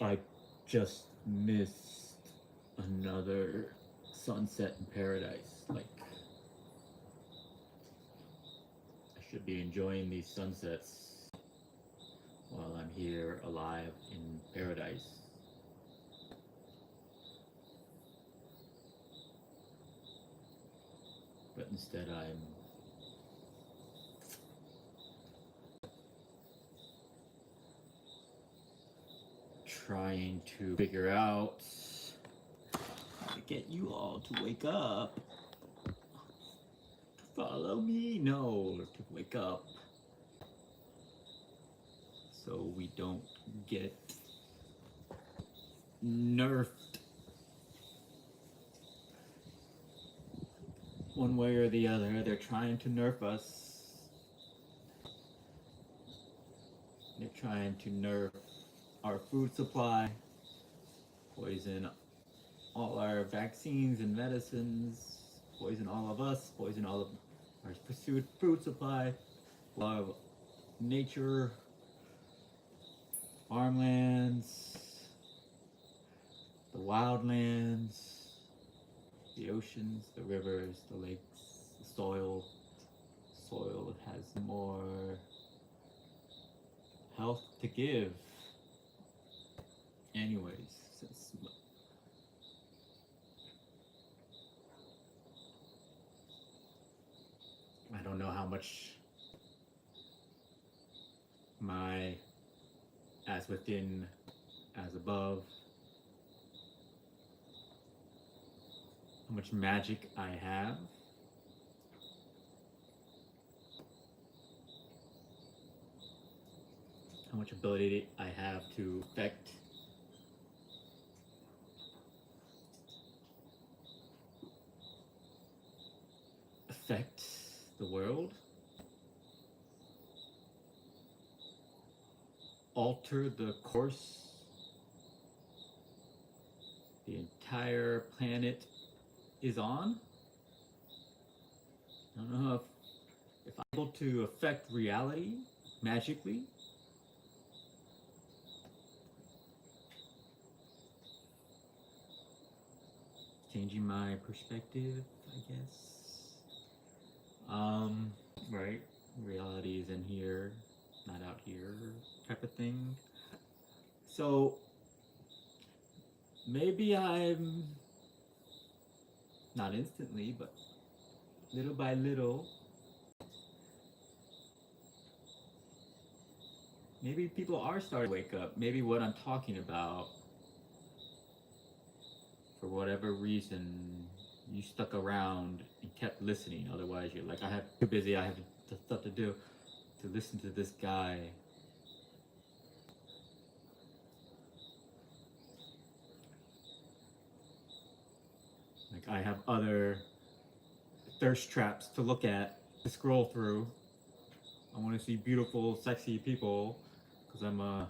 I just missed another sunset in paradise. Like, I should be enjoying these sunsets while I'm here alive in paradise. But instead, I'm trying to figure out how to get you all to wake up. To follow me? No, to wake up. So we don't get nerfed one way or the other. They're trying to nerf us. They're trying to nerf our food supply, poison all our vaccines and medicines, poison all of us, poison all of our pursued food supply, love nature, farmlands, the wildlands, the oceans, the rivers, the lakes, the soil. Soil has more health to give. Anyways, since I don't know how much my as within, as above, how much magic I have. How much ability I have to affect the world, alter the course the entire planet is on. I don't know if I'm able to affect reality magically. Changing my perspective, I guess. Right. Reality is in here, not out here, type of thing. So maybe I'm not instantly, but little by little, maybe people are starting to wake up. Maybe what I'm talking about, for whatever reason, you stuck around and kept listening. Otherwise, you're like, I have too busy. I have stuff to do to listen to this guy. Like, I have other thirst traps to look at, to scroll through. I want to see beautiful, sexy people because I'm a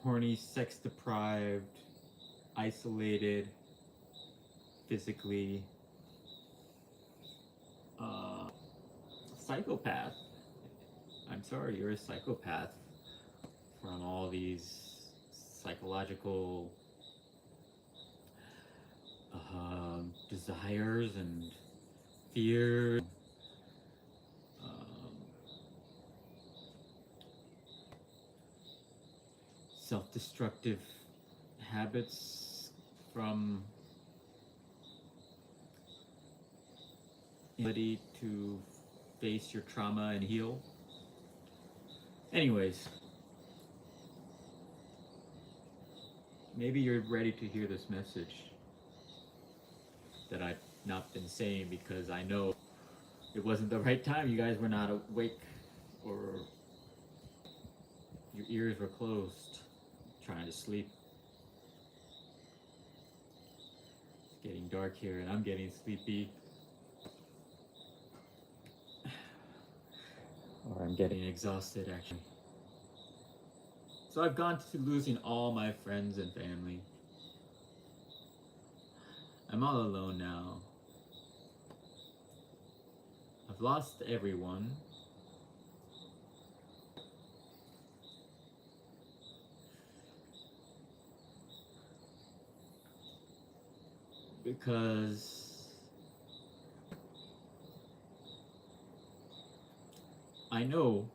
horny, sex deprived, isolated, physically psychopath. I'm sorry, you're a psychopath from all these psychological desires and fears, self-destructive habits from inability to face your trauma and heal. Anyways, maybe you're ready to hear this message that I've not been saying because I know it wasn't the right time. You guys were not awake or your ears were closed, trying to sleep. It's getting dark here and I'm getting sleepy. Or I'm getting exhausted actually. So I've gone to losing all my friends and family. I'm all alone now. I've lost everyone. because I know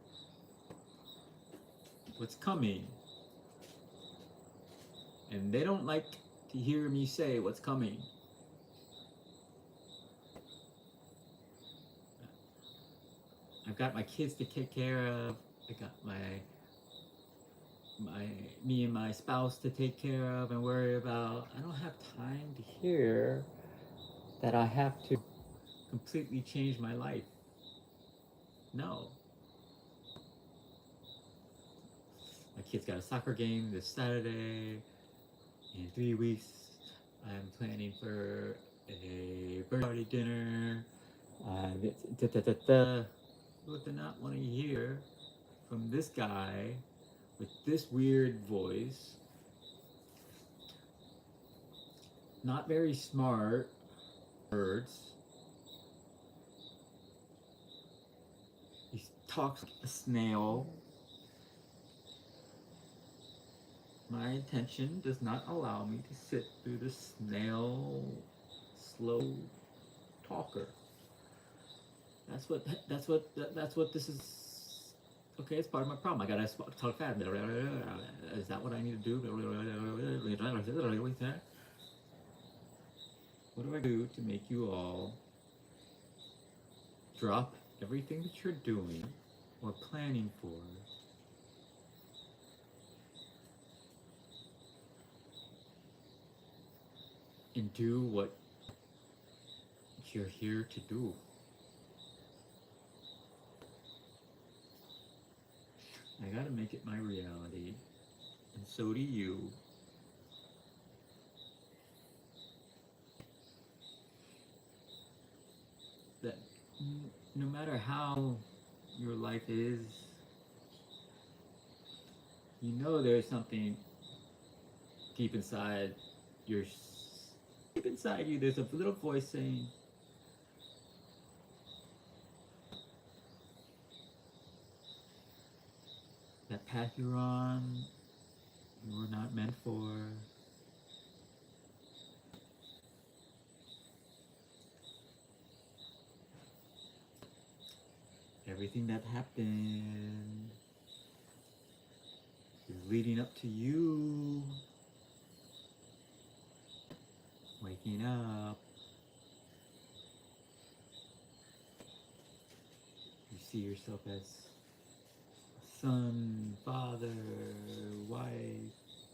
what's coming, and they don't like to hear me say what's coming. I've got my kids to take care of. I got me and my spouse to take care of and worry about. I don't have time to hear that I have to completely change my life. No. My kid's got a soccer game this Saturday. In 3 weeks, I'm planning for a birthday party dinner. What they not want to hear from this guy with this weird voice, not very smart words. He talks like a snail. My attention does not allow me to sit through the snail, slow talker. That's what this is. Okay, it's part of my problem. I gotta talk fast. Is that what I need to do? What do I do to make you all drop everything that you're doing or planning for and do what you're here to do? I gotta make it my reality, and so do you. That no matter how your life is, you know there's something deep inside deep inside you. There's a little voice saying, that path you're on, you were not meant for. Everything that happened is leading up to you waking up. You see yourself as son, father, wife,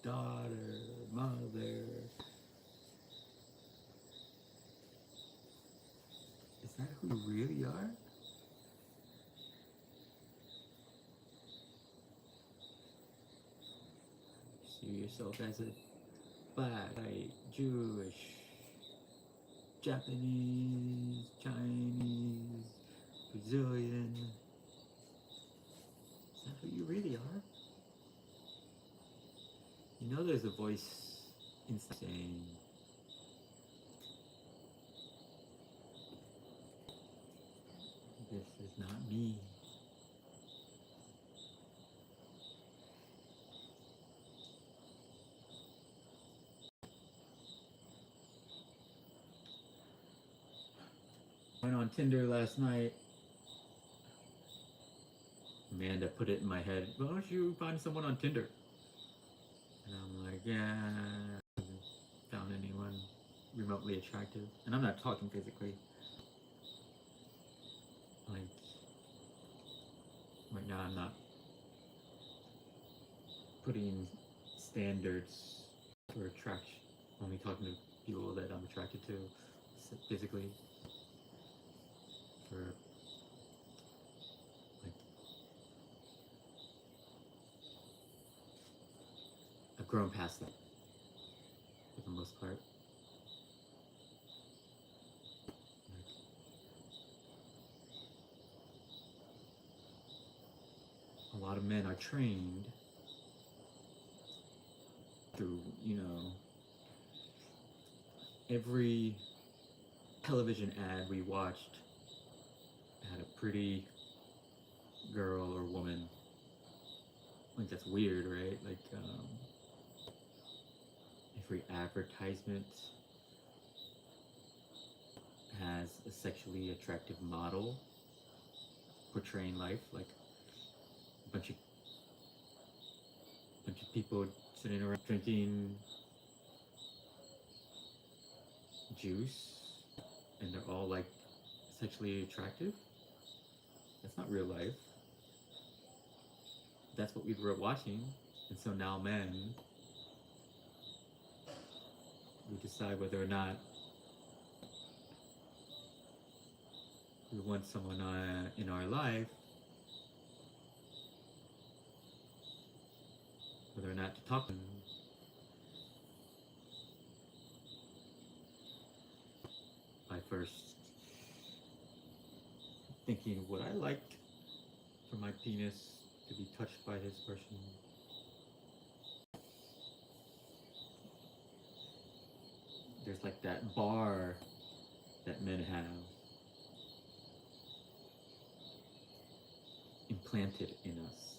daughter, mother. Is that who you really are? See yourself as a black, white, Jewish, Japanese, Chinese, Brazilian. Is that who you really are? You know there's a voice inside saying, this is not me. Went on Tinder last night. Amanda put it in my head, why don't you find someone on Tinder? And I'm like, yeah, I haven't found anyone remotely attractive. And I'm not talking physically. Like, right now I'm not putting standards for attraction. Only talking to people that I'm attracted to physically. For like, I've grown past that for the most part. A lot of men are trained through, every television ad we watched had a pretty girl or woman. Like, that's weird, right? Like, every advertisement has a sexually attractive model portraying life, like a bunch of people sitting around drinking juice, and they're all like sexually attractive. That's not real life. That's what we grew up watching, and so now men, we decide whether or not we want someone in our life, whether or not to talk to them. By first thinking, would I like for my penis to be touched by this person? There's like that bar that men have implanted in us.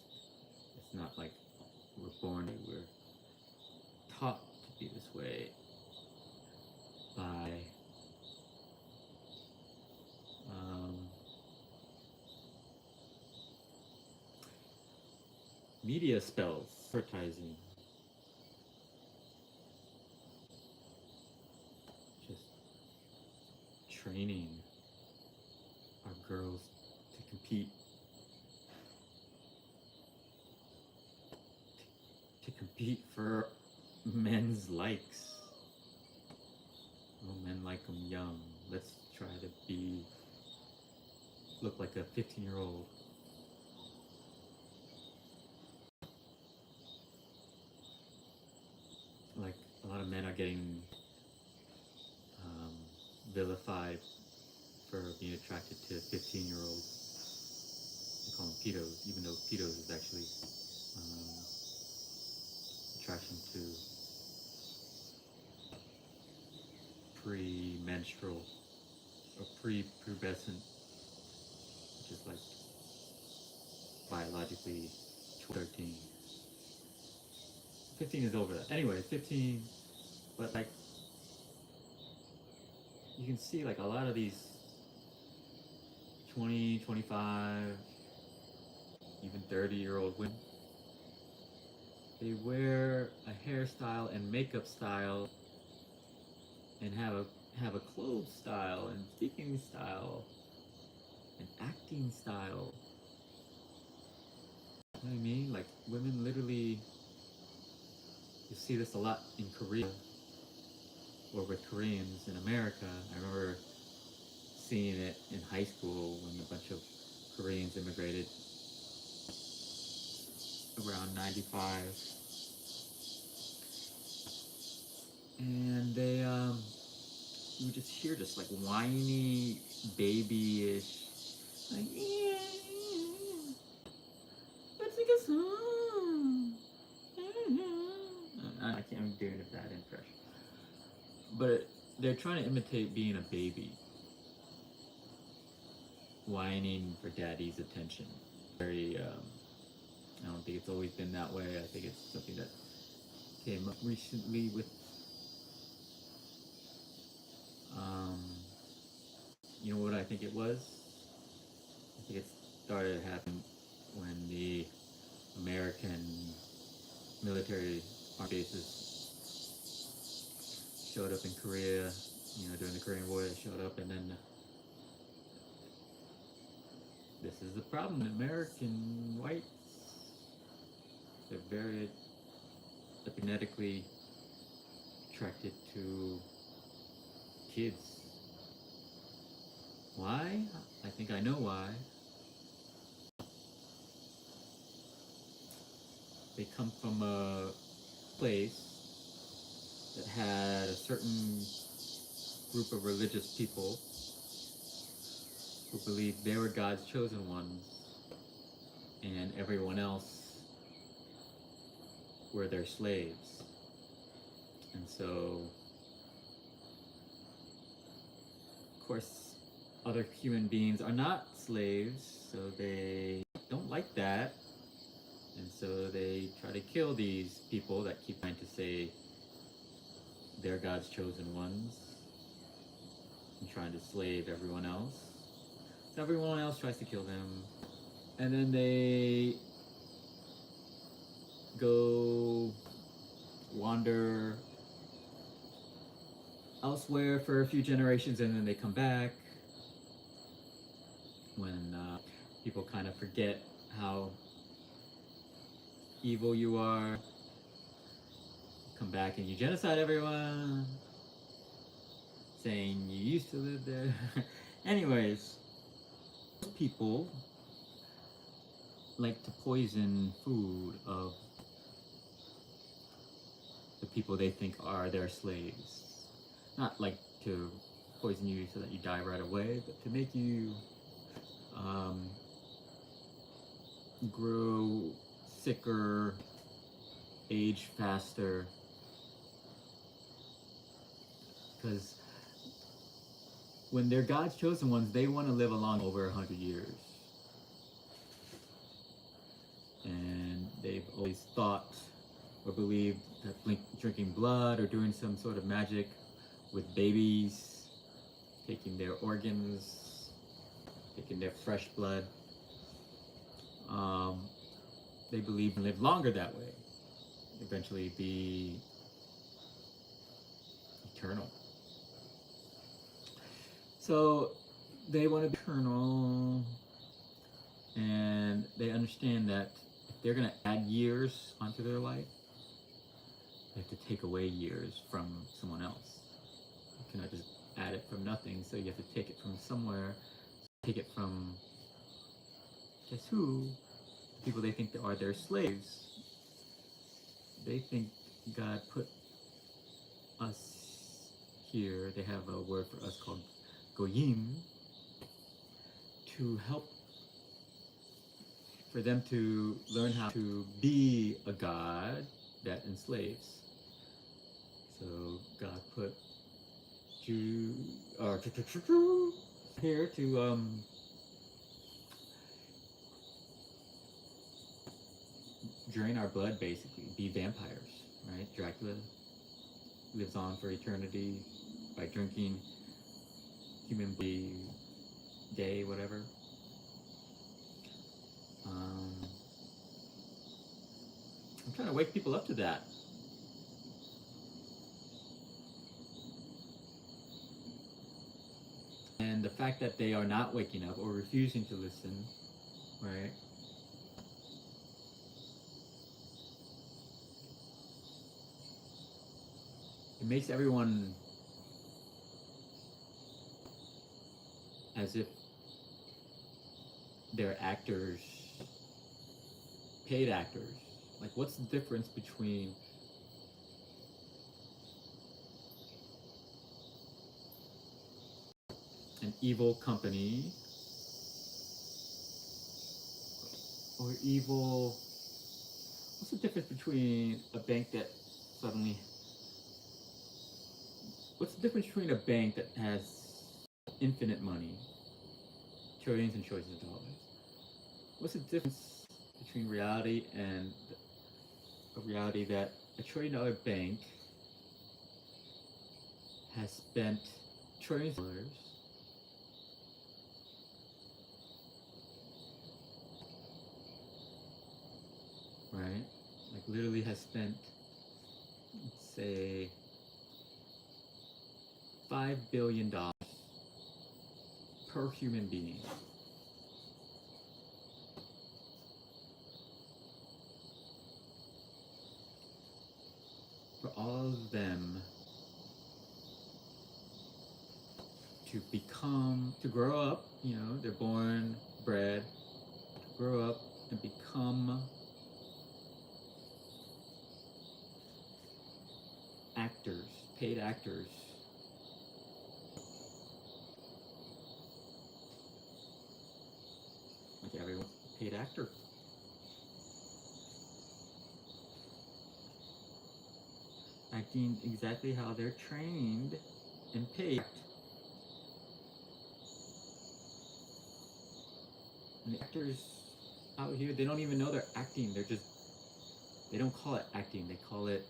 It's not like we're born, we're taught to be this way by media spells, advertising, just training our girls to compete, to compete for men's likes. Oh, men like them young. Let's try to look like a 15-year-old. Like a lot of men are getting vilified for being attracted to 15-year-olds. They call them pedos, even though pedos is actually attraction to pre-menstrual or pre-pubescent, which is like biologically 13. 15 is over that. Anyway, 15, but like, you can see like a lot of these 20, 25, even 30-year-old women, they wear a hairstyle and makeup style and have a clothes style and speaking style and acting style. You know what I mean? Like women literally, you see this a lot in Korea or with Koreans in America. I remember seeing it in high school when a bunch of Koreans immigrated around 95. And they, you would just hear this like whiny, babyish, like, yeah, let's sing a song. I can't do that impression. But they're trying to imitate being a baby, whining for daddy's attention. Very, I don't think it's always been that way. I think it's something that came up recently with, you know what I think it was? I think it started happening when the American military armed bases showed up in Korea, you know, during the Korean War. They showed up, and then this is the problem. American whites, they're very genetically attracted to kids. Why? I think I know why. They come from a place that had a certain group of religious people who believed they were God's chosen ones and everyone else were their slaves. And so, of course, other human beings are not slaves, so they don't like that. And so they try to kill these people that keep trying to say they're God's chosen ones. and trying to slave everyone else. So everyone else tries to kill them. And then they go wander elsewhere for a few generations, and then they come back when people kind of forget how evil you are. Come back and you genocide everyone, saying you used to live there. Anyways, people like to poison food of the people they think are their slaves. Not like to poison you so that you die right away, but to make you grow sicker, age faster. Because when they're God's chosen ones, they want to live along over 100 years. And they've always thought or believed that drinking blood or doing some sort of magic with babies, taking their organs, taking their fresh blood, they believe and live longer that way, eventually be eternal. So they want to be eternal, and they understand that if they're going to add years onto their life, they have to take away years from someone else. You cannot just add it from nothing, so you have to take it from somewhere. Take it from, guess who? The people they think are their slaves. They think God put us here. They have a word for us called Goyim, to help for them to learn how to be a God that enslaves. So God put Jew here to drain our blood, basically, be vampires, right? Dracula lives on for eternity by drinking human blood, day, whatever. I'm trying to wake people up to that. And the fact that they are not waking up or refusing to listen, right? It makes everyone as if they're actors, paid actors. Like, what's the difference between an evil company or evil? What's the difference between a bank that suddenly? What's the difference between a bank that has infinite money, trillions and trillions of dollars? What's the difference between reality and a reality that a $1 trillion bank has spent trillions of dollars right? Like literally has spent, let's say, $5 billion per human being. For all of them to grow up, they're born, bred, to grow up and become actors, paid actors. Like everyone's a paid actor. Acting exactly how they're trained and paid. And the actors out here, they don't even know they're acting. They don't call it acting. They call it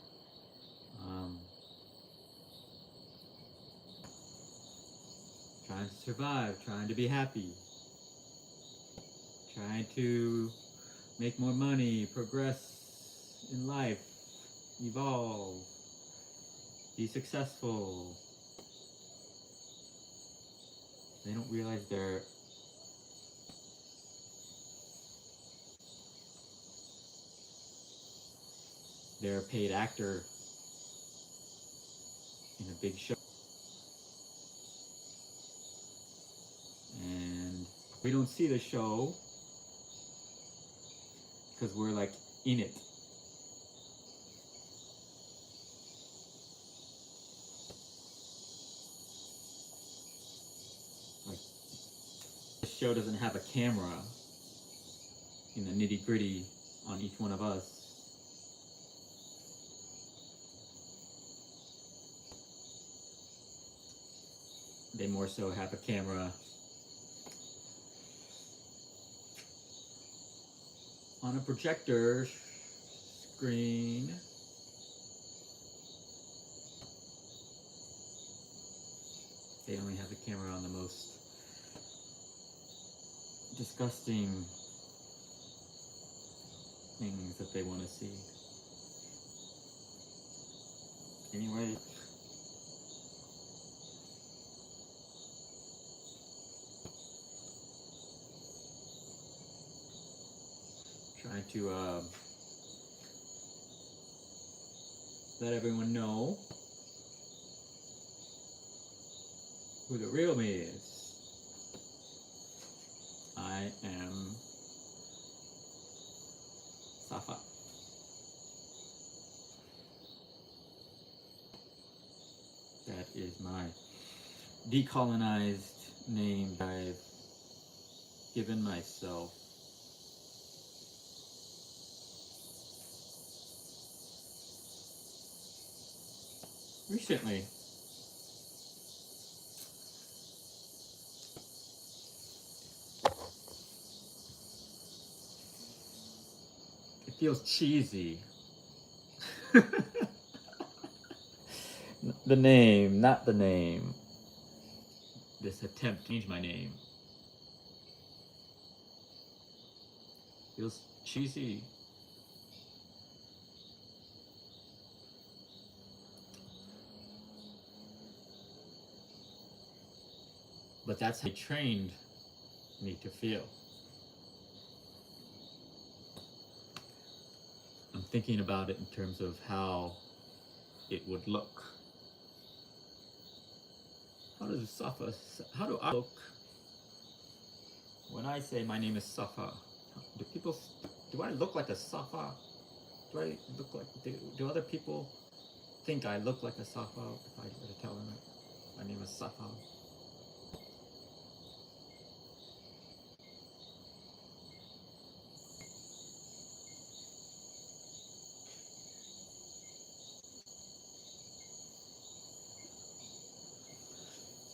trying to survive, trying to be happy, trying to make more money, progress in life, evolve, be successful. They don't realize they're a paid actor in a big show. And we don't see the show because we're like in it. Like the show doesn't have a camera in the nitty gritty on each one of us. They more so have a camera on a projector screen. They only have the camera on the most disgusting things that they want to see. Anyway, trying to let everyone know who the real me is. I am Safa. That is my decolonized name that I've given myself. Recently. It feels cheesy. The name, not the name. This attempt to change my name. Feels cheesy. But that's how they trained me to feel. I'm thinking about it in terms of how it would look. How do I look when I say my name is Safa? Do I look like a Safa? Do other people think I look like a Safa if I were to tell them that my name is Safa?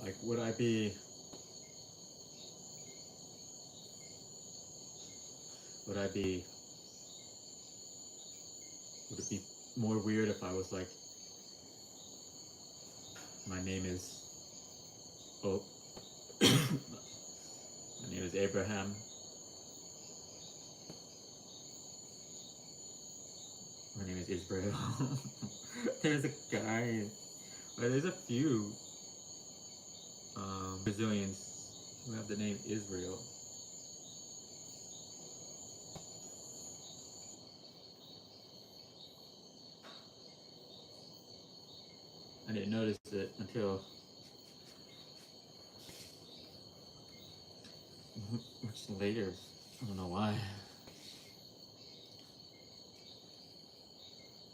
Like, would it be more weird if I was like, my name is Abraham. My name is Israel. There's a guy, there's a few Brazilians who have the name Israel. I didn't notice it until much later. I don't know why.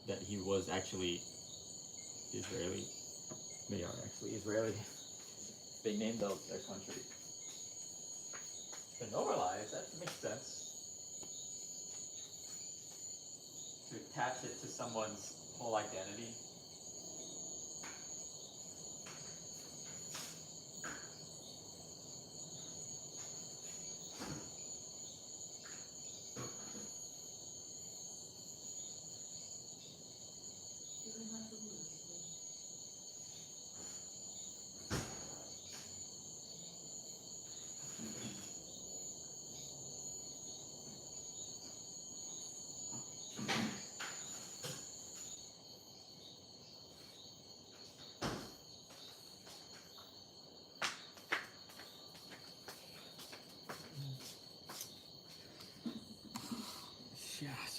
That he was actually Israeli. They are actually Israeli. They named their country. But normalized, that makes sense. To attach it to someone's whole identity.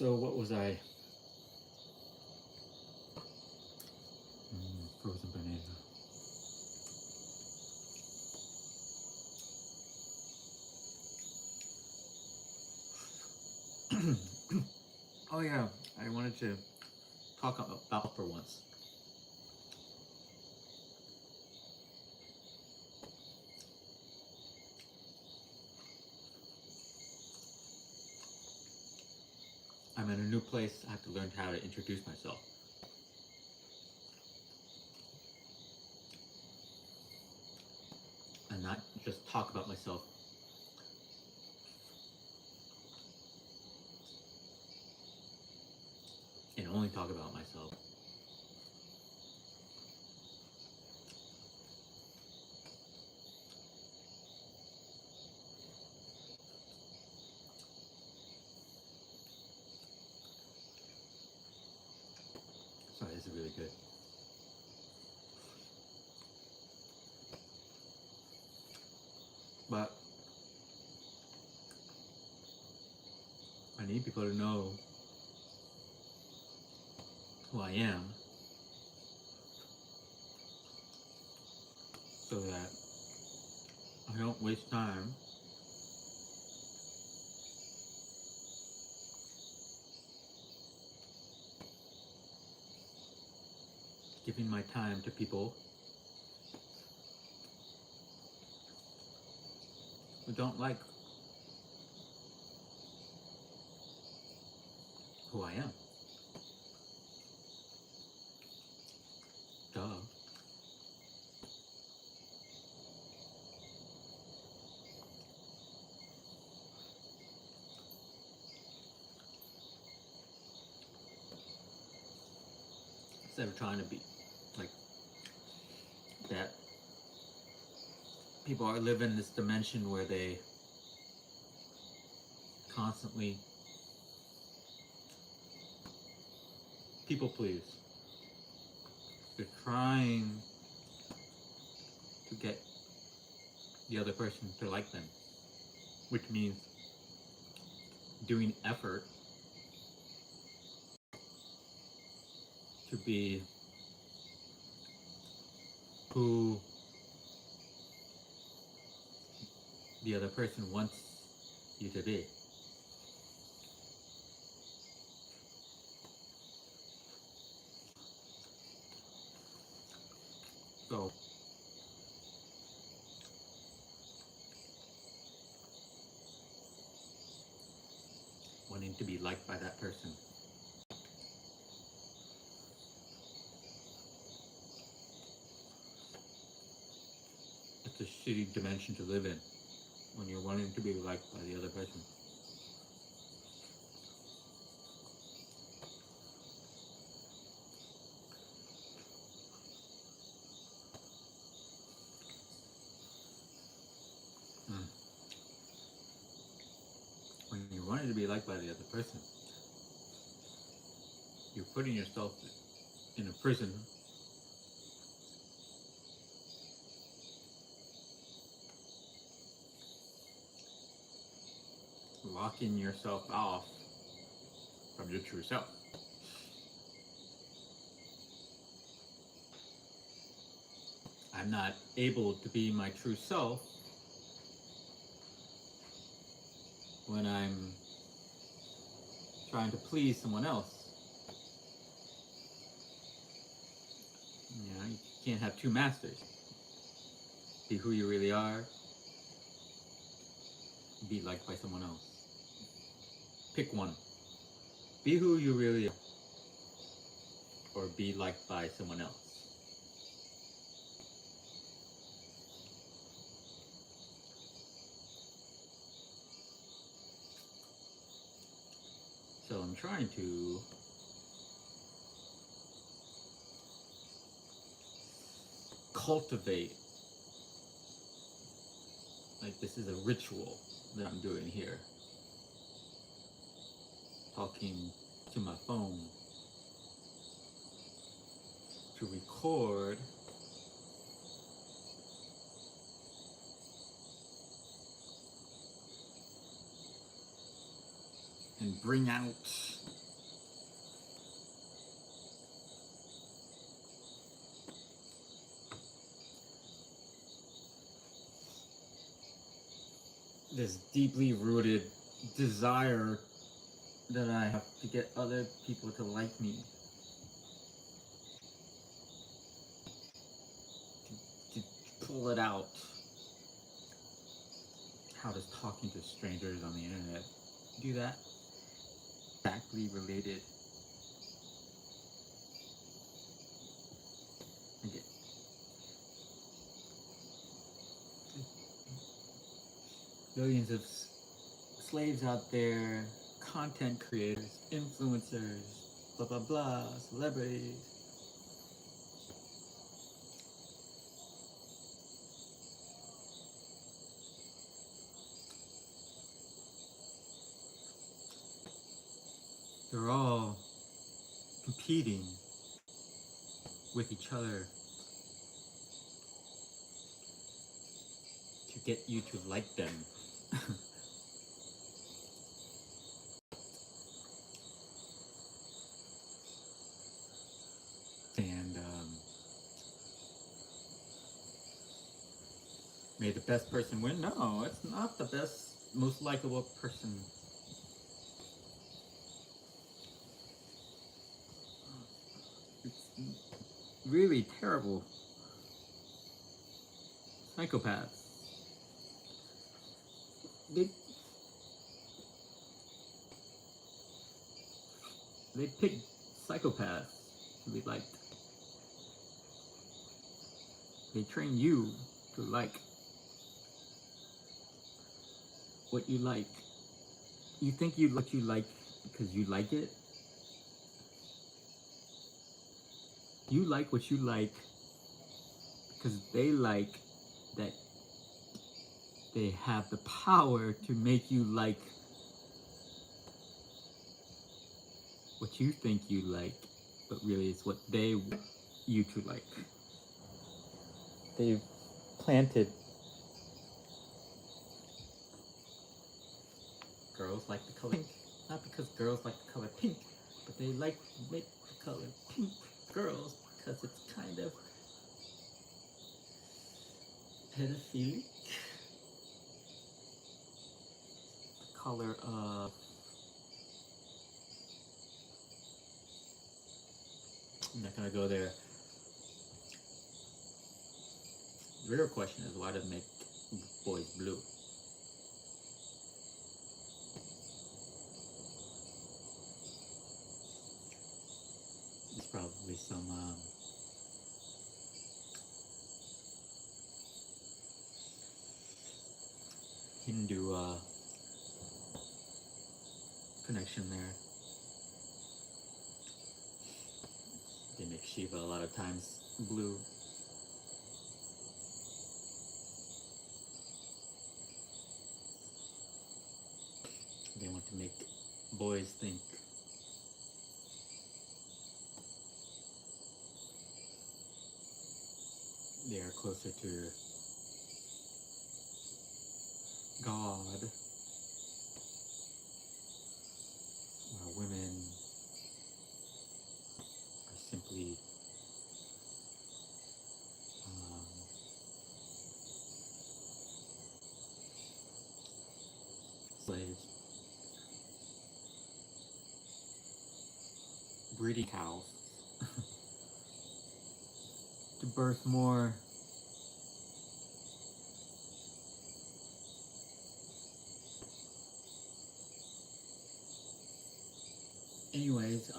So what was I? Frozen banana. Oh yeah, I wanted to talk about for once. I'm in a new place. I have to learn how to introduce myself. And not just talk about myself. And only talk about myself. Sorry, this is really good. But I need people to know who I am so that I don't waste time giving my time to people who don't like who I am. Duh. Instead of trying to be like that, people are living in this dimension where they constantly people please. They're trying to get the other person to like them, which means doing effort to be who the other person wants you to be. So wanting to be liked by that person. It's a shitty dimension to live in when you're wanting to be liked by the other person. When you're wanting to be liked by the other person, you're putting yourself in a prison locking yourself off from your true self. I'm not able to be my true self when I'm trying to please someone else. You know, you can't have two masters. Be who you really are, be liked by someone else. Pick one. Be who you really are, or be liked by someone else. So I'm trying to cultivate, like this is a ritual that I'm doing here. Talking to my phone to record and bring out this deeply rooted desire that I have to get other people to like me. To pull it out. How does talking to strangers on the internet do that? Exactly related. I get billions of slaves out there, content creators, influencers, blah blah blah, celebrities. They're all competing with each other to get you to like them. And may the best person win? No, it's not the best, most likable person. It's really terrible. Psychopaths. They they pick psychopaths to be liked. They train you to like what you like. You think you what you like because you like it? You like what you like because they like that they have the power to make you like what you think you like, but really it's what they want you to like. They've planted girls like the color pink, not because girls like the color pink, but they like to make the color pink girls because it's kind of pedophilic. The color of, I'm not gonna go there. The real question is why does it make boys blue? There's probably some Hindu connection there. They make Shiva a lot of times blue. They want to make boys think they are closer to God, while women are simply slaves, breeding cows to birth more anyways.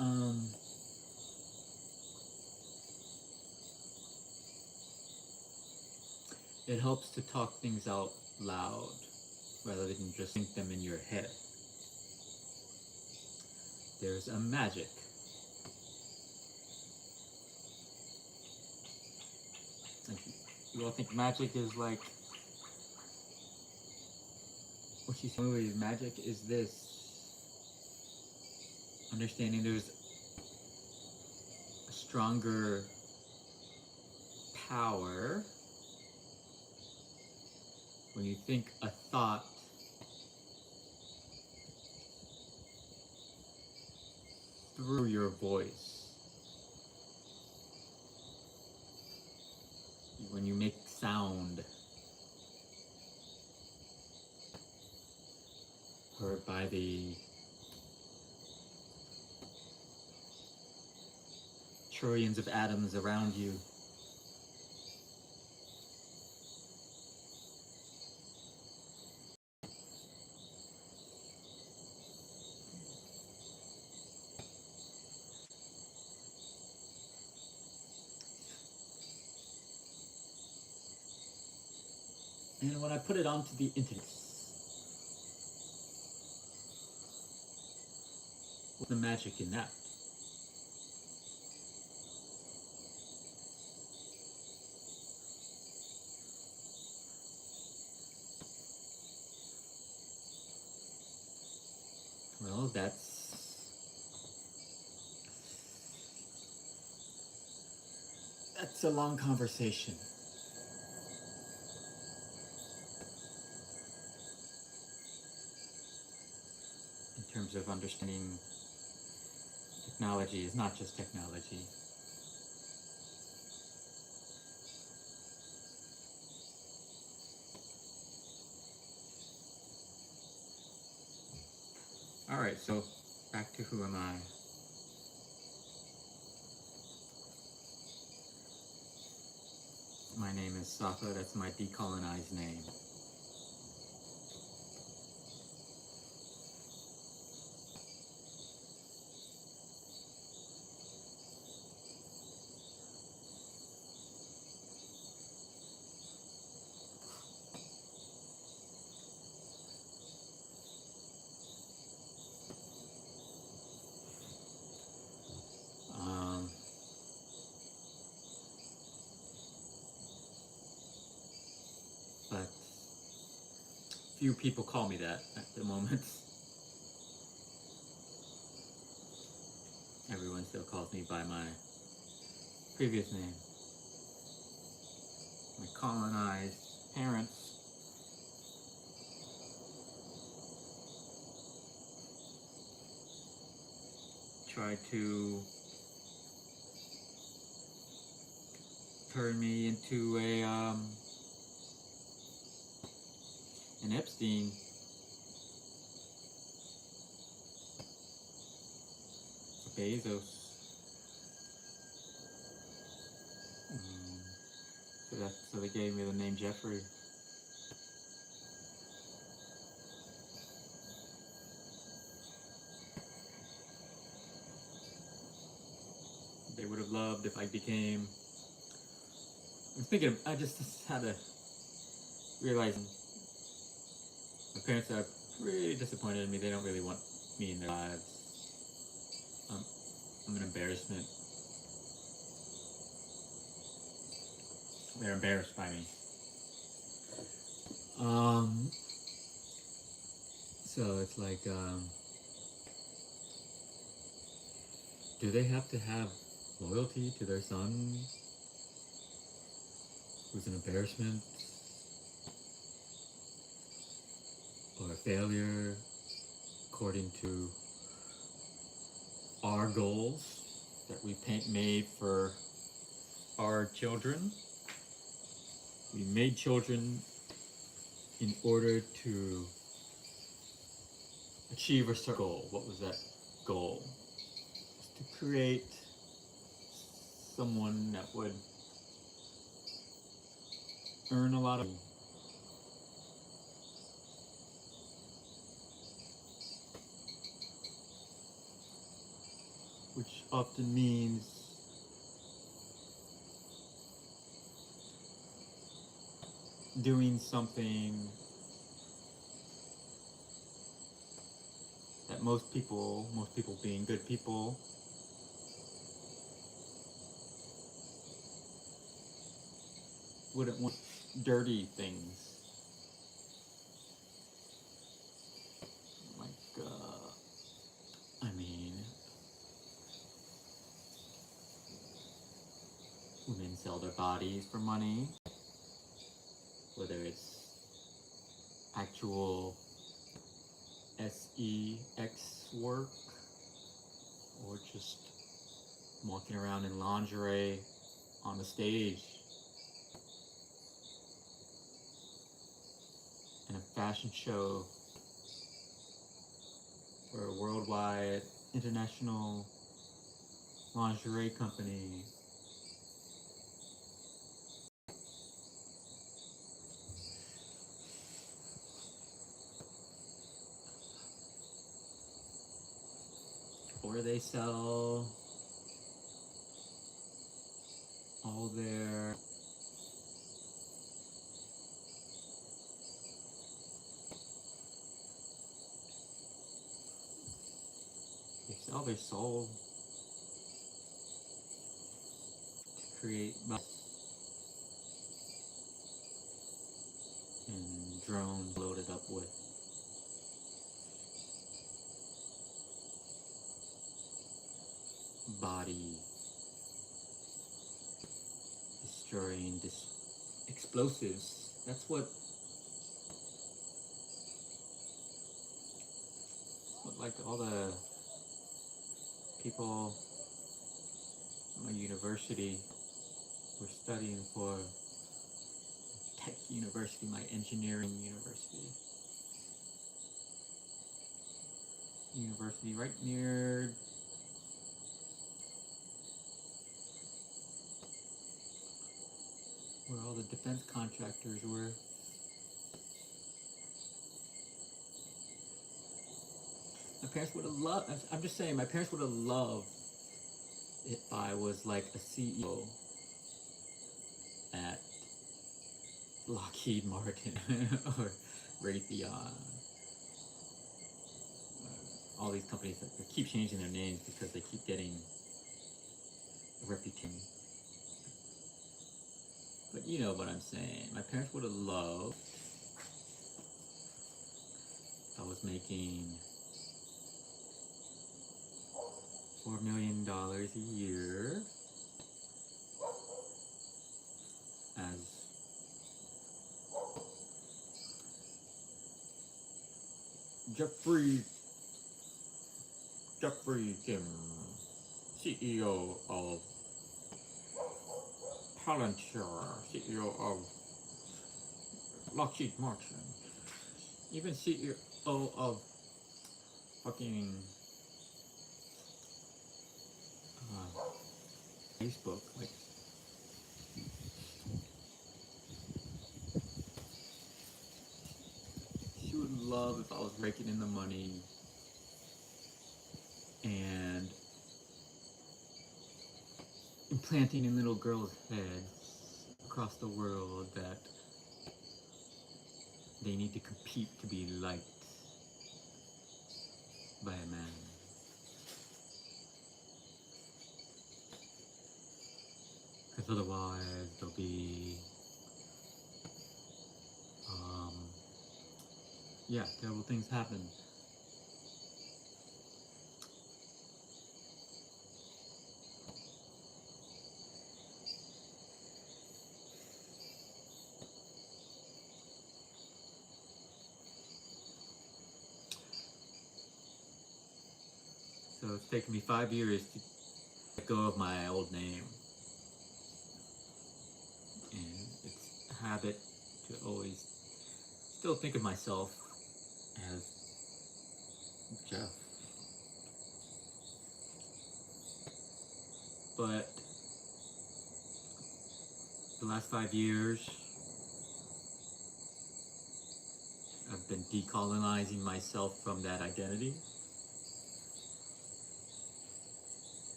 It helps to talk things out loud rather than just think them in your head. There's a magic. Like, you all think magic is like what you see in movies. Magic is this understanding there's a stronger power when you think a thought through your voice. When you make sound. or by the trillions of atoms around you. And when I put it onto the internet, what's the magic in that? Well, that's a long conversation. In terms of understanding technology is not just technology. Alright, so back to who am I? My name is Safa, that's my decolonized name. But few people call me that at the moment. Everyone still calls me by my previous name. My colonized parents tried to turn me into an Epstein. Bezos. So they gave me the name Jeffrey. They would have loved if I became. I'm thinking. I just had to realize my parents are pretty disappointed in me. They don't really want me in their lives. I'm an embarrassment. They're embarrassed by me. So it's like, do they have to have loyalty to their son who's an embarrassment or a failure according to our goals that we made for our children? We made children in order to achieve a certain goal. What was that goal? To create someone that would earn a lot of money, which often means doing something that most people being good people, wouldn't want. Dirty things. Like, I mean, women sell their bodies for money, whether it's actual sex work or just walking around in lingerie on the stage in a fashion show for a worldwide international lingerie company. Where they sell all their soul to create and drones loaded up with body destroying explosives. That's what like all the people at my university were studying for tech university, my engineering university right near where all the defense contractors were. My parents would have loved, I'm just saying, my parents would have loved if I was like a CEO at Lockheed Martin or Raytheon. All these companies that keep changing their names because they keep getting a reputation. But you know what I'm saying. My parents would have loved if I was making $4 million a year as Jeffrey Kim, CEO of Palantir, CEO of Lockheed Martin, even CEO of fucking Facebook. Like, she would love if I was raking in the money and implanting in little girls' heads across the world that they need to compete to be liked by a man. Because otherwise there'll be, terrible things happen. So it's taken me 5 years to let go of my old name. And it's a habit to always still think of myself as Jeff. But the last 5 years, I've been decolonizing myself from that identity.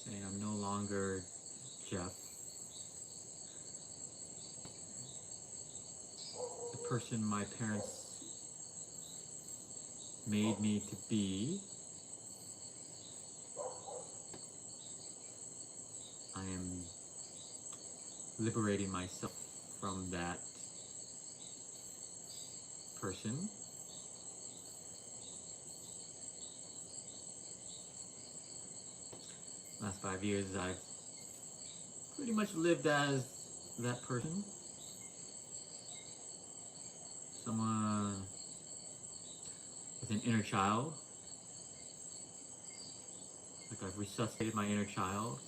Saying I'm no longer Jeff. The person my parents made me to be. I am liberating myself from that person. Last 5 years, I've pretty much lived as that person. Someone with an inner child. Like I've resuscitated my inner child.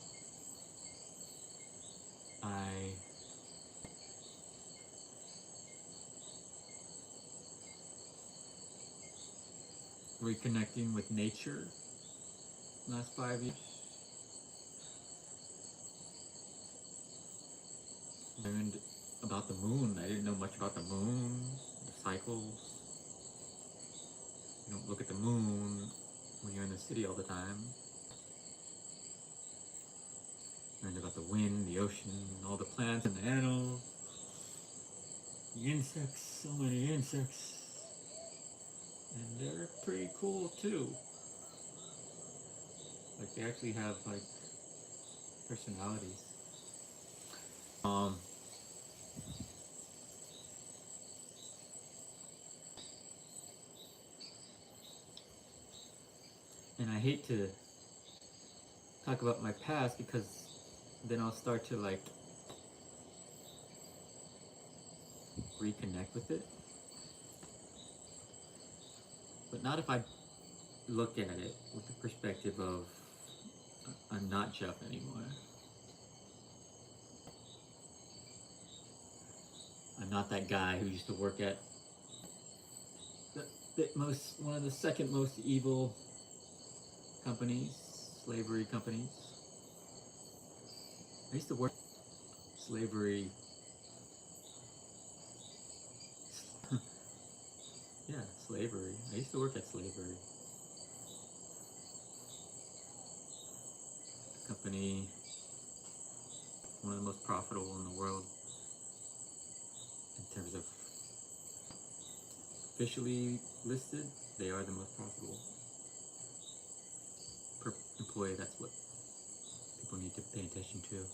I reconnecting with nature last 5 years. Learned about the moon. I didn't know much about the moon, the cycles. You don't look at the moon when you're in the city all the time. Learned about the wind, the ocean, all the plants and the animals, the insects, so many insects. And they're pretty cool too. Like they actually have like personalities. And I hate to talk about my past because then I'll start to like reconnect with it. But not if I look at it with the perspective of I'm not Jeff anymore. I'm not that guy who used to work at one of the second most evil companies, slavery companies. I used to work slavery. Yeah, slavery. I used to work at slavery. Company, one of the most profitable in the world in terms of officially listed. They are the most profitable per employee. That's what people need to pay attention to.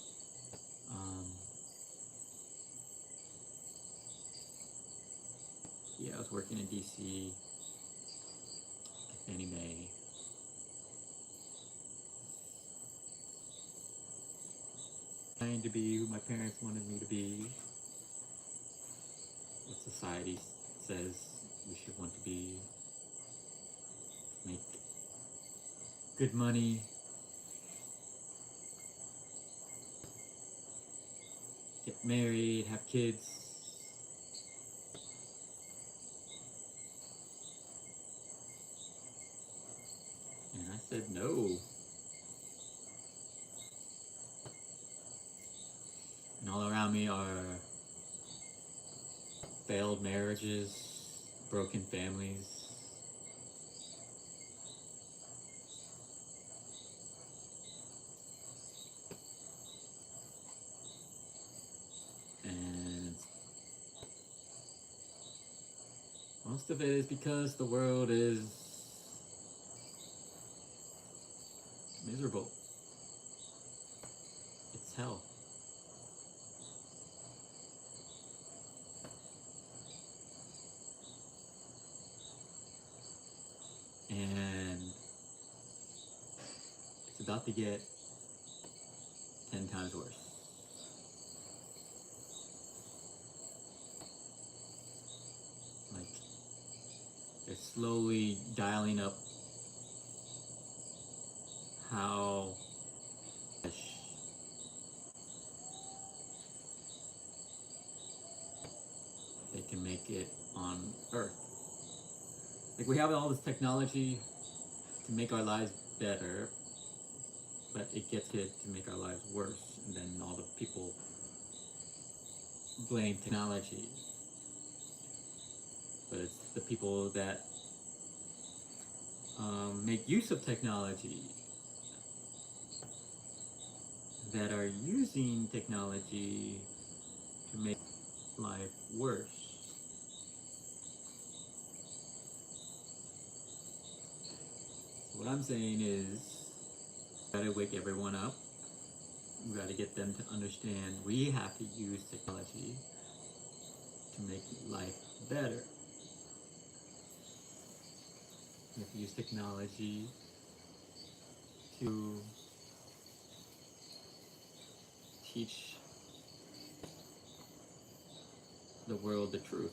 Yeah, I was working in DC, Fannie Mae. Trying to be who my parents wanted me to be. What society says we should want to be. Make good money. Get married, have kids. And I said no. And all around me are failed marriages, broken families. And most of it is because the world is miserable. It's hell. And it's about to get 10 times worse. Like, they're slowly dialing up how they can make it on Earth. Like, we have all this technology to make our lives better, but it gets it to make our lives worse, and then all the people blame technology. But it's the people that make use of technology that are using technology to make life worse. So what I'm saying is, we gotta wake everyone up. We gotta get them to understand we have to use technology to make life better. We have to use technology to teach the world the truth.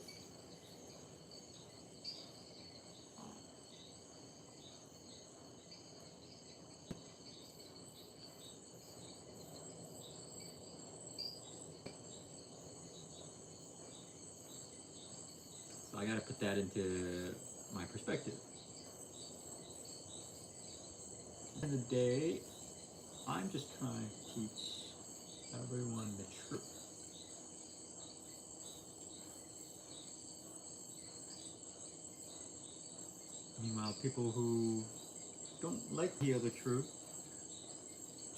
So I gotta put that into my perspective. In the day, I'm just trying to teach everyone the truth. Meanwhile, people who don't like to hear the truth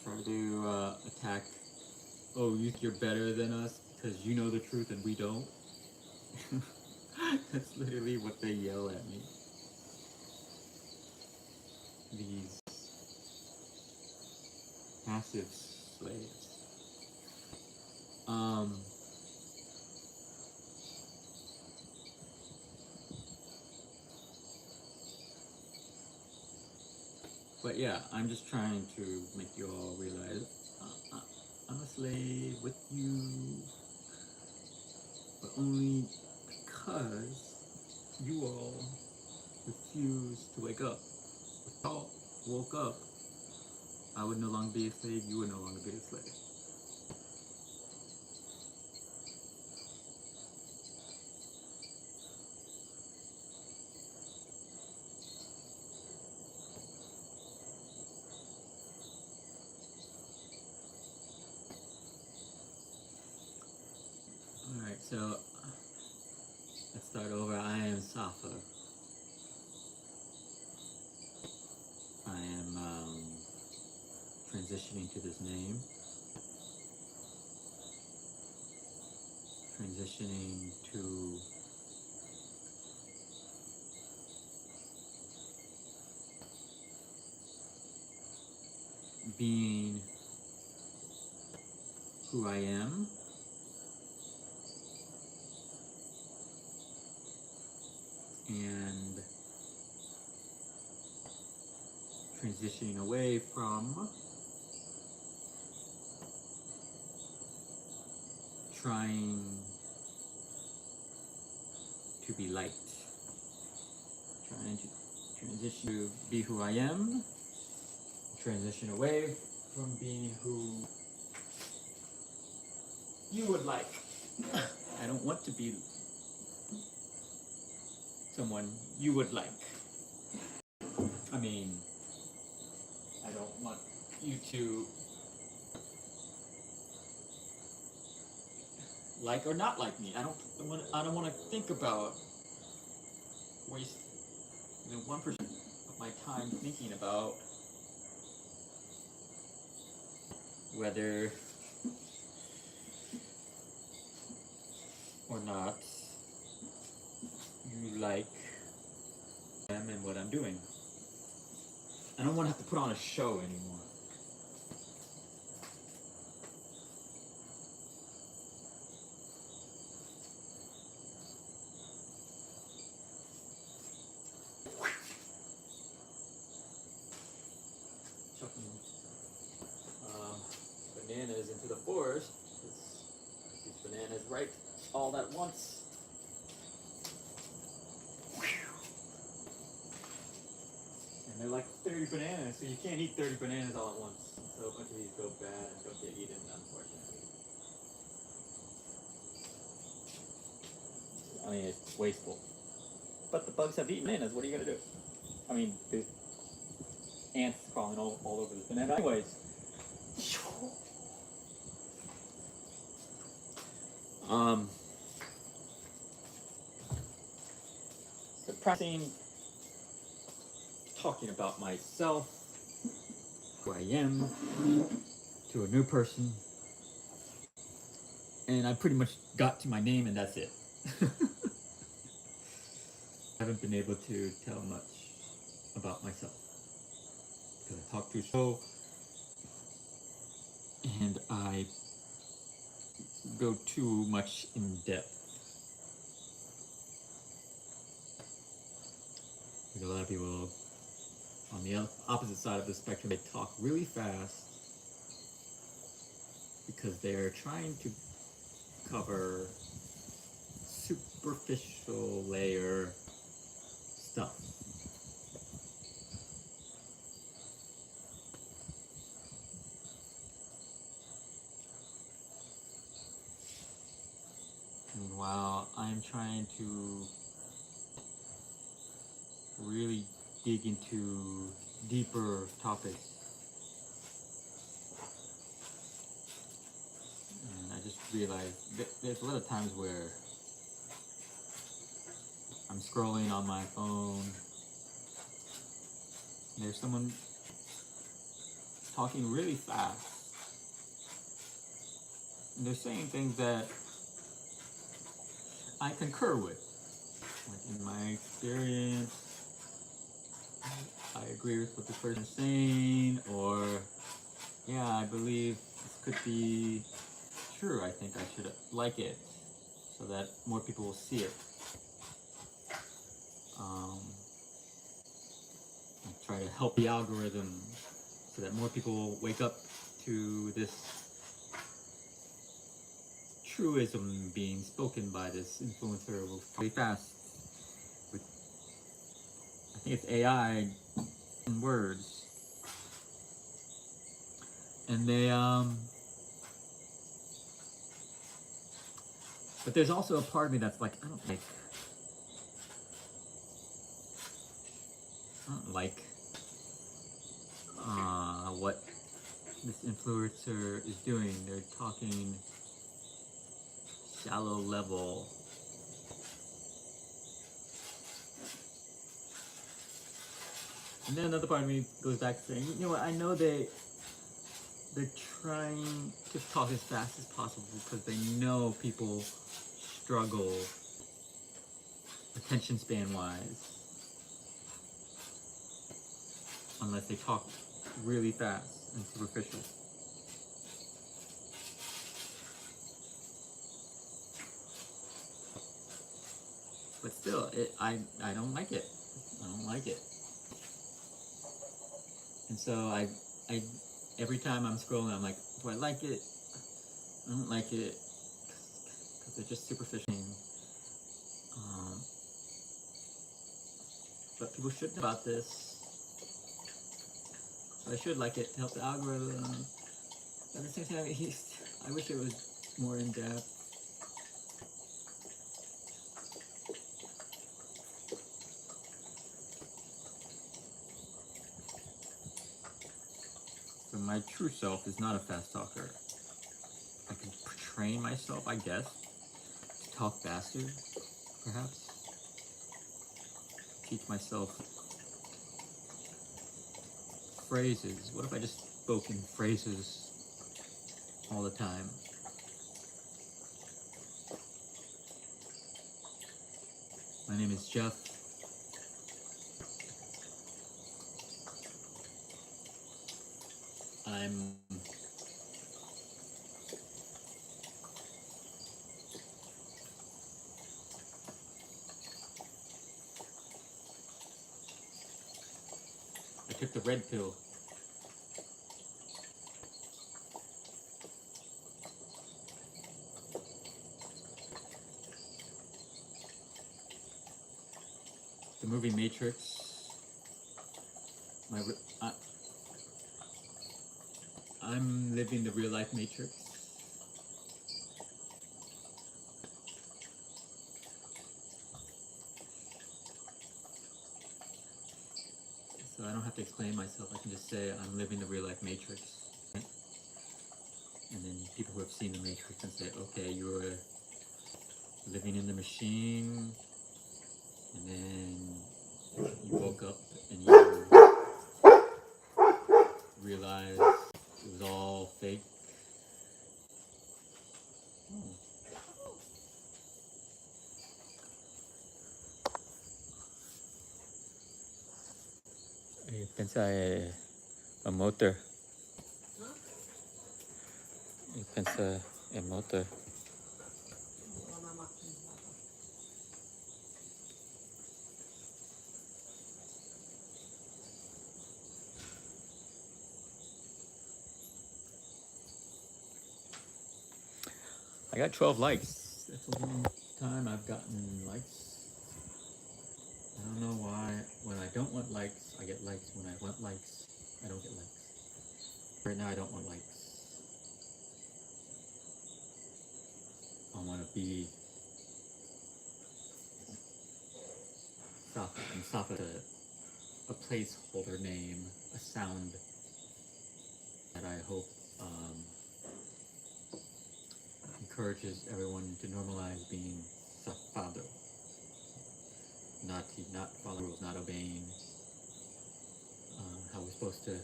try to attack. Oh, you're better than us because you know the truth and we don't. That's literally what they yell at me. These passive slaves. But yeah, I'm just trying to make you all realize I'm a slave with you, but only because you all refuse to wake up. If y'all woke up, I would no longer be a slave, you would no longer be a slave. Alright, so let's start over. I am Safa. I am transitioning to this name. Transitioning to being who I am. And transitioning away from trying to be liked. Trying to transition to be who I am. Transition away from being who you would like. I don't want to be someone you would like. I mean, I don't want you to like or not like me. I don't want to think about waste 1% of my time thinking about whether or not you like them and what I'm doing. I don't want to have to put on a show anymore. Chucking bananas into the forest. These bananas ripe all at once. And they're like 30 bananas, so you can't eat 30 bananas all at once. So a bunch of these go bad and don't get eaten, unfortunately. I mean, it's wasteful. But the bugs have eaten bananas, what are you gonna do? I mean, the ants crawling all over this banana. Anyways. Suppressing, talking about myself, who I am, to a new person, and I pretty much got to my name and that's it. I haven't been able to tell much about myself because I talk too slow and I go too much in depth. Like a lot of people on the opposite side of the spectrum, they talk really fast because they're trying to cover superficial layer stuff. And while I'm trying to really dig into deeper topics. And I just realized there's a lot of times where I'm scrolling on my phone. There's someone talking really fast. And they're saying things that I concur with. Like in my experience, I agree with what this person is saying, or yeah, I believe this could be true. I think I should like it so that more people will see it. I try to help the algorithm so that more people wake up to this truism being spoken by this influencer really fast. With, I think it's AI in words. And they, but there's also a part of me that's like, I don't like what this influencer is doing. They're talking shallow level. And then another part of me goes back to saying, you know what, I know they're trying to talk as fast as possible because they know people struggle attention span wise unless they talk really fast and superficial. But still, I don't like it. I don't like it. And so I every time I'm scrolling, I'm like, do I like it? I don't like it because they're just superficial. But people should know about this. So I should like it to help the algorithm. But at the same time, I wish it was more in depth. So my true self is not a fast talker. I can train myself, I guess, to talk faster, perhaps. Teach myself phrases. What if I just spoke in phrases all the time? My name is Jeff. I took the red pill. The movie Matrix. I'm living the real life Matrix. So I don't have to explain myself. I can just say I'm living the real life Matrix. And then people who have seen the Matrix can say, okay, you were living in the machine, and then you woke up and you realized it was all fake. Pensa a motor. Pensa a motor. I got 12 likes. That's a long time I've gotten likes. I don't know why. When I don't want likes, I get likes. When I want likes, I don't get likes. Right now, I don't want likes. I want to be Safa. I'm Safa. a placeholder name, a sound that I hope encourages everyone to normalize being safado, not following rules, not obeying how we're supposed to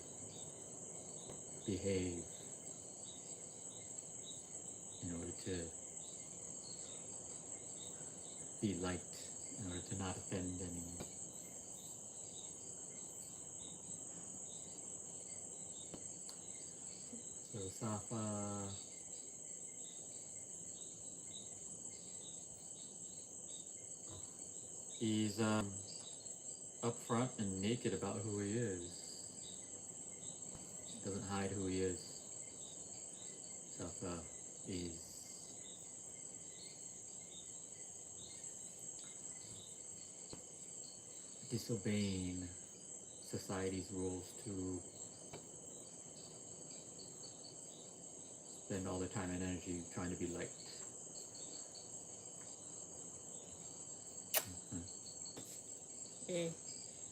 behave in order to be liked, in order to not offend anyone. So Safa is upfront and naked about who he is. Doesn't hide who he is. Safa is disobeying society's rules to spend all their time and energy trying to be liked. E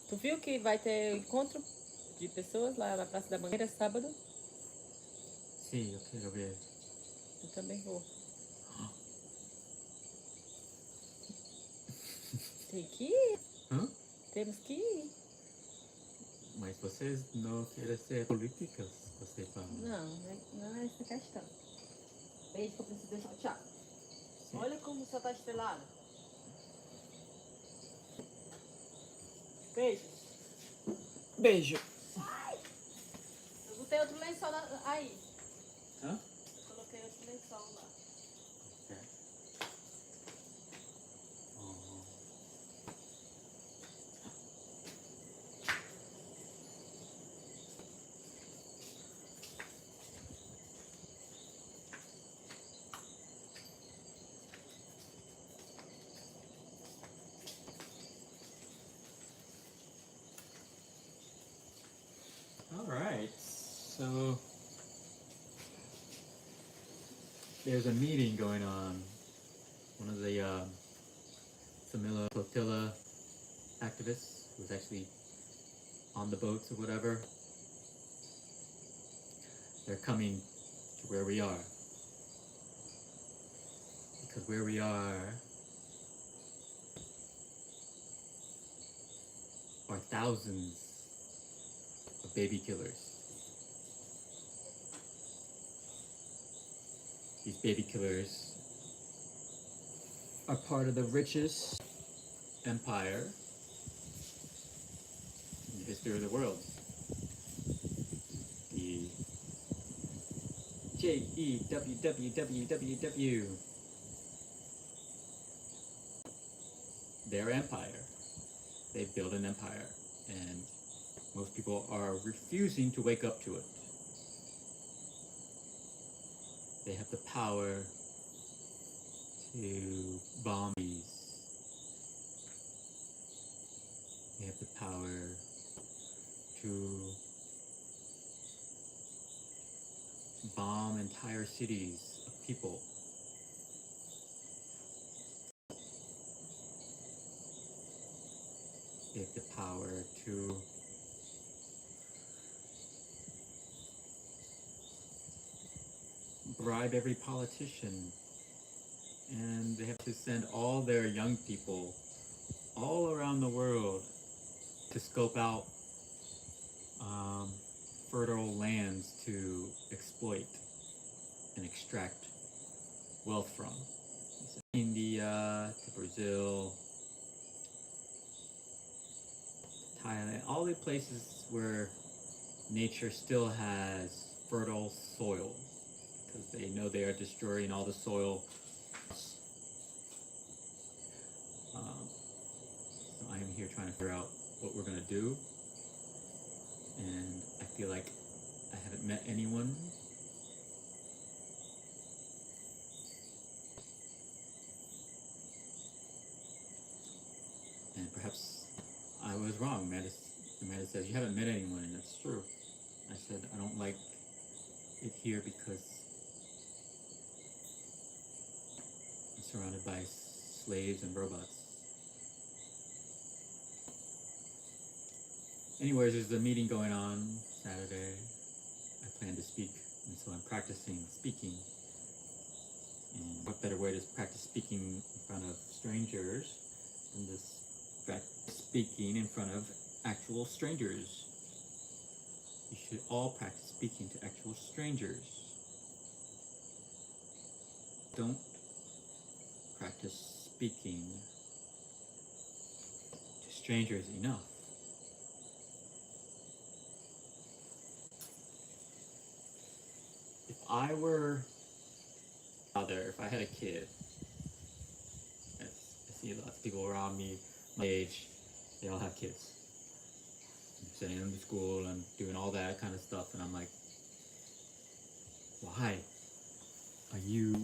tu viu que vai ter encontro de pessoas lá na Praça da Mangueira sábado? Sim, eu quero ver. Eu também vou. Tem que ir. Hã? Temos que ir. Mas vocês não querem ser políticas, você fala. Não é essa a questão. Beijo que eu preciso deixar. Tchau. Sim. Olha como o céu tá estrelado. Beijo. Beijo. Eu botei outro lençol aí. Hã? Eu coloquei outro lençol lá. Okay. All right, so there's a meeting going on. One of the Samila Flotilla activists who's actually on the boats or whatever, they're coming to where we are. Because where we are thousands of baby killers. These baby killers are part of the richest empire in the history of the world. The JEWWWWW. Their empire. They built an empire, and most people are refusing to wake up to it. They have the power to bomb these. They have the power to bomb entire cities of people. They have the power to bribe every politician, and they have to send all their young people all around the world to scope out fertile lands to exploit and extract wealth from. India to Brazil, Thailand, all the places where nature still has fertile soil, because they know they are destroying all the soil. So I am here trying to figure out what we're going to do, and I feel like I haven't met anyone. And perhaps I was wrong. Amanda says, you haven't met anyone, and that's true. I said, I don't like it here because I'm surrounded by slaves and robots. Anyways, there's a meeting going on Saturday. I plan to speak, and so I'm practicing speaking. And what better way to practice speaking in front of strangers than this practice speaking in front of actual strangers? You should all practice speaking to actual strangers. Don't practice speaking to strangers enough. If I were father, if I had a kid, I see lots of people around me, my age, they all have kids. I'm sending them to school and doing all that kind of stuff, and I'm like, why are you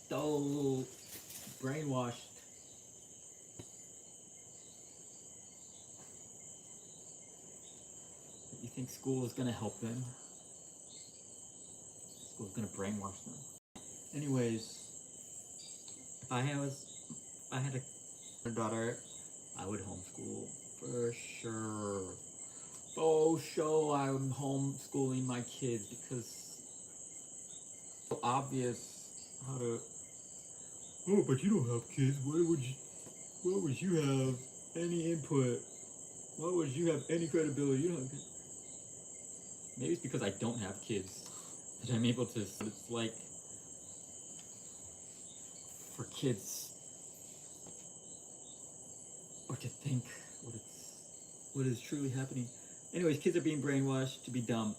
so brainwashed? That you think school is going to help them? School is going to brainwash them. Anyways, if I had a daughter, I would homeschool for sure. Oh, sure, I'm homeschooling my kids because it's so obvious how to. Oh, but you don't have kids. Why would you have any input? Why would you have any credibility? You don't have kids. Maybe it's because I don't have kids that I'm able to. It's like for kids, or to think what is truly happening. Anyways, kids are being brainwashed to be dumb.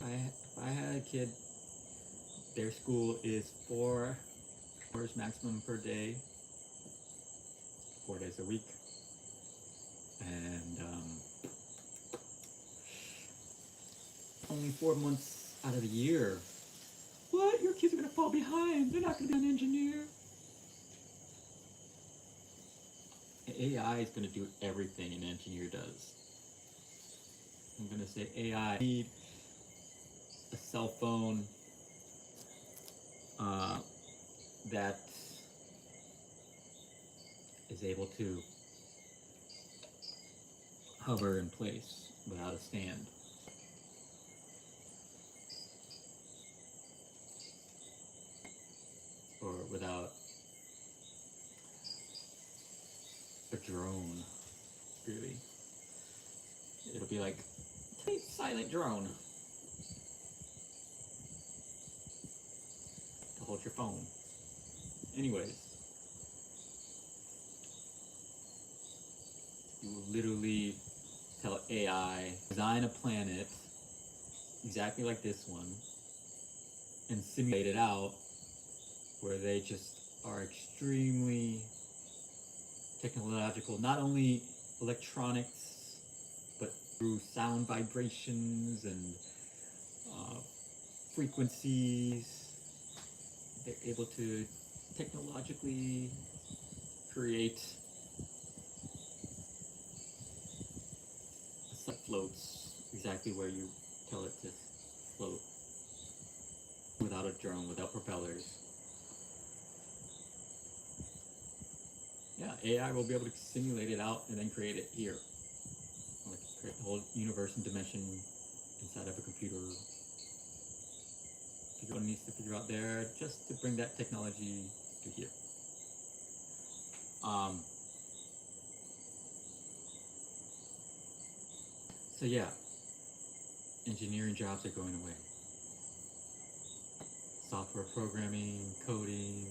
If I had a kid, their school is 4 hours maximum per day, 4 days a week, and only 4 months out of the year. What? Your kids are gonna fall behind. They're not gonna be an engineer. AI is gonna do everything an engineer does. I'm gonna say AI need a cell phone that is able to hover in place without a stand. Or without a drone, really. It'll be like, hey, silent drone. To hold your phone. Anyways. You will literally tell AI, design a planet exactly like this one, and simulate it out where they just are extremely technological, not only electronics, but through sound vibrations and frequencies. They're able to technologically create a site floats exactly where you tell it to float, without a drone, without propellers. Yeah, AI will be able to simulate it out and then create it here. Like create the whole universe and dimension inside of a computer. Figure out what it needs to figure out there just to bring that technology to here. So yeah, engineering jobs are going away. Software programming, coding,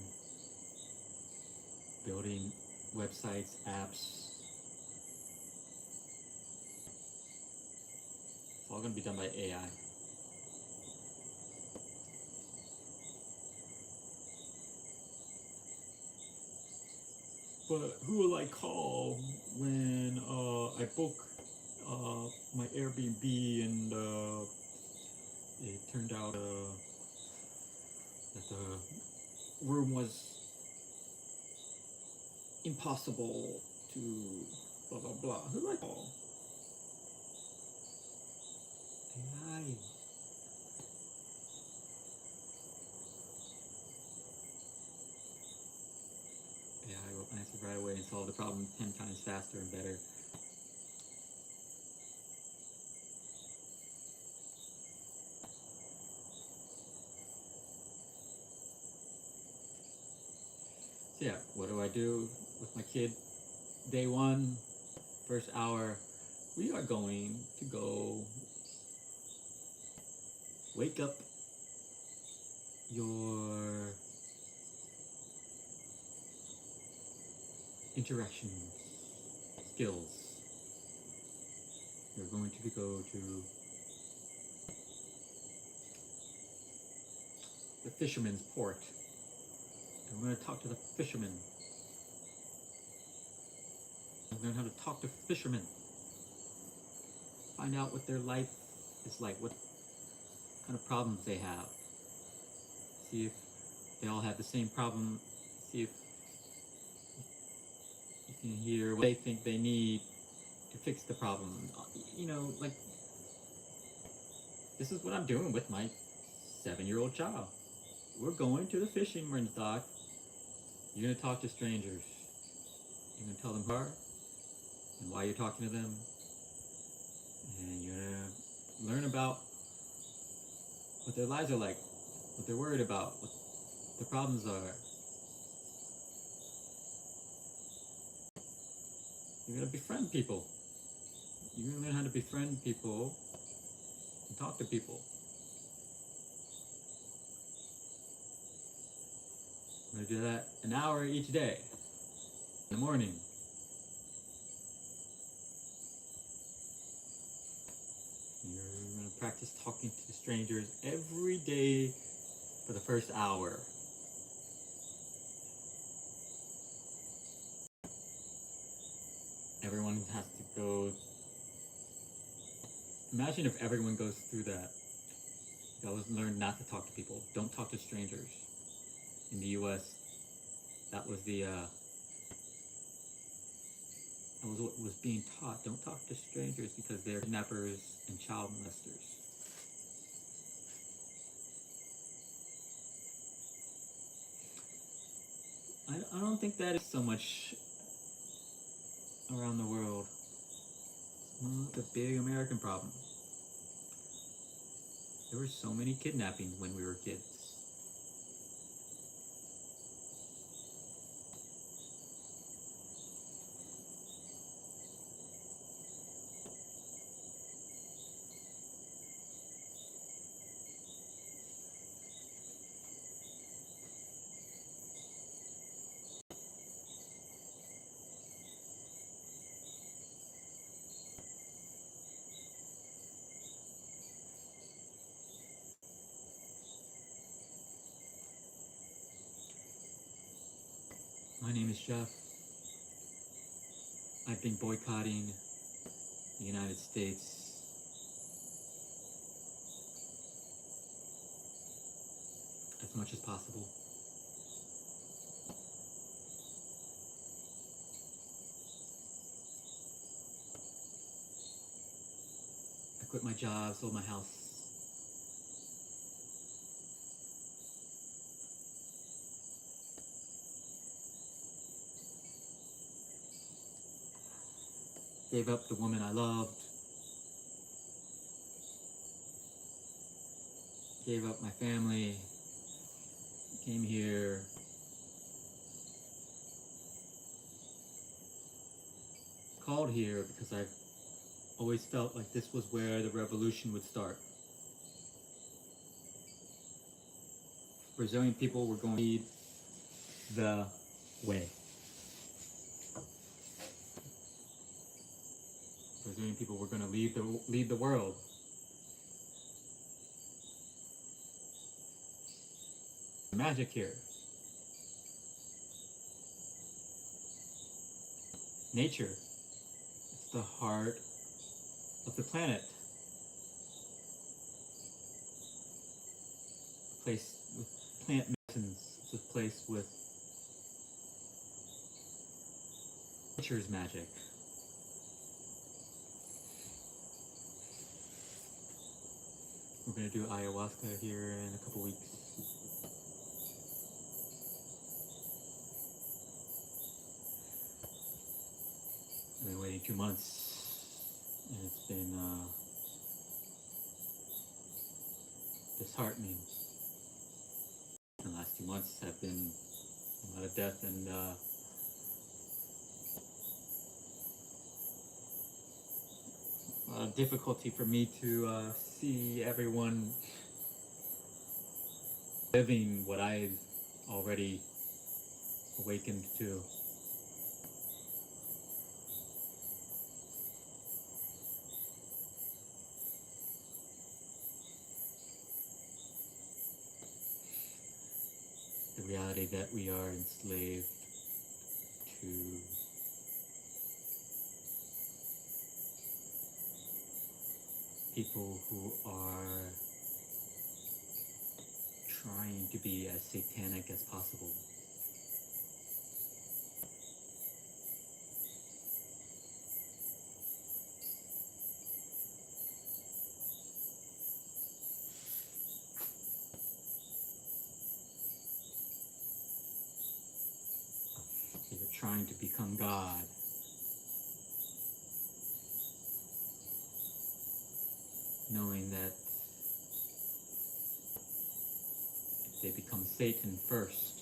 building websites, apps. It's all going to be done by AI. But who will I call when I book my Airbnb and it turned out that the room was impossible to blah blah blah. Who do I call? AI. AI will answer right away. away and solve the problem 10 times faster and better. So yeah, what do I do with my kid? Day one, first hour, we are going to go wake up your interaction skills. You're going to go to the fisherman's port. And we're going to talk to the fishermen. Learn how to talk to fishermen. Find out what their life is like, what kind of problems they have. See if they all have the same problem. See if you can hear what they think they need to fix the problem. You know, like, this is what I'm doing with my 7-year-old child. We're going to the fisherman's dock. You're going to talk to strangers. You're going to tell them who you are and why you're talking to them. And you're going to learn about what their lives are like, what they're worried about, what the problems are. You're going to befriend people. You're going to learn how to befriend people and talk to people. I'm going to do that an hour each day in the morning. You're going to practice talking to strangers every day for the first hour. Everyone has to go. Imagine if everyone goes through that. You always learn not to talk to people. Don't talk to strangers. In the U.S., that was what was being taught. Don't talk to strangers because they're kidnappers and child molesters. I don't think that is so much around the world. It's a big American problem. There were so many kidnappings when we were kids. My name is Jeff. I've been boycotting the United States as much as possible. I quit my job, sold my house. Gave up the woman I loved. Gave up my family. Came here. Called here because I've always felt like this was where the revolution would start. Brazilian people were going to lead the way. Brazilian people were going to lead the world. Magic here. Nature. It's the heart of the planet. A place with plant medicines. It's a place with nature's magic. We're going to do ayahuasca here in a couple weeks. 2 months, and it's been disheartening. The last 2 months have been a lot of death and a lot of difficulty for me to see everyone living what I've already awakened to. The reality that we are enslaved to people who are trying to be as satanic as possible. They're trying to become God. Knowing that if they become Satan first,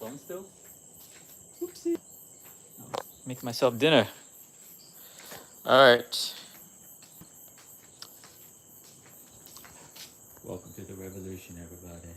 phone still? Oopsie. Make myself dinner. Alright. Welcome to the revolution, everybody.